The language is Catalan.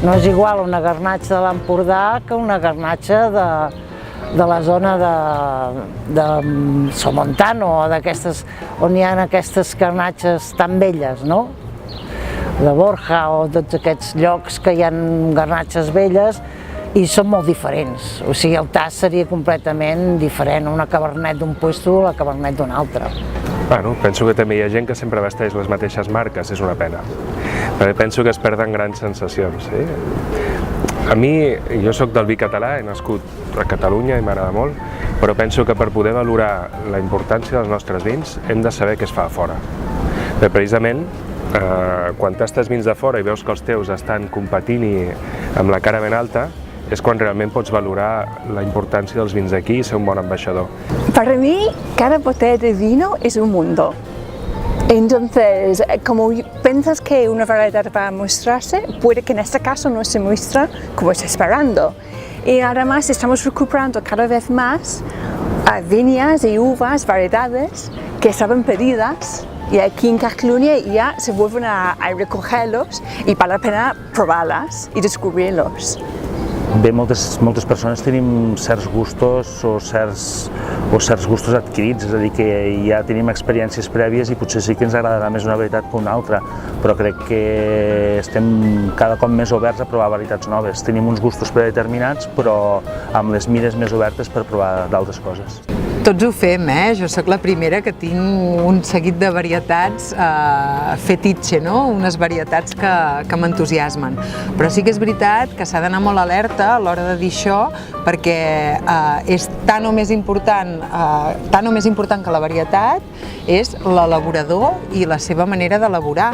No és igual una garnatxa de l'Empordà que una garnatxa de la zona de Somontano, o d'aquestes, on hi ha aquestes garnatxes tan velles, no? De Borja o tots aquests llocs que hi ha garnatxes velles i són molt diferents, o sigui, el tast seria completament diferent, una cabernet d'un puesto a la cabernet d'un altre. Bueno, penso que també hi ha gent que sempre vesteix les mateixes marques, és una pena, perquè penso que es perden grans sensacions. A mi, jo sóc del vi català, he nascut a Catalunya i m'agrada molt, però penso que per poder valorar la importància dels nostres vins hem de saber què es fa a fora. Perquè precisament, quan tastes vins de fora i veus que els teus estan competint amb la cara ben alta, és quan realment pots valorar la importància dels vins d'aquí i ser un bon ambaixador. Para mí, cada botella de vino es un mundo. Entonces, como piensas que una variedad va a mostrarse, puede que en este caso no se muestra como estás esperando. Y además estamos recuperando cada vez más viñas y uvas, variedades que estaban perdidas y aquí en Cataluña ya se vuelven a recogerlos y vale la pena probarlas y descubrirlos. Bé, moltes persones tenim certs gustos o certs gustos adquirits, és a dir, que ja tenim experiències prèvies i potser sí que ens agradarà més una varietat que una altra, però crec que estem cada cop més oberts a provar varietats noves. Tenim uns gustos predeterminats, però amb les mires més obertes per provar d'altres coses. Tots ho fem, Jo sóc la primera que tinc un seguit de varietats fetitxe, no? Unes varietats que m'entusiasmen. Però sí que és veritat que s'ha d'anar molt alerta a l'hora de dir això, perquè és tant o més important que la varietat és l'elaborador i la seva manera d'elaborar.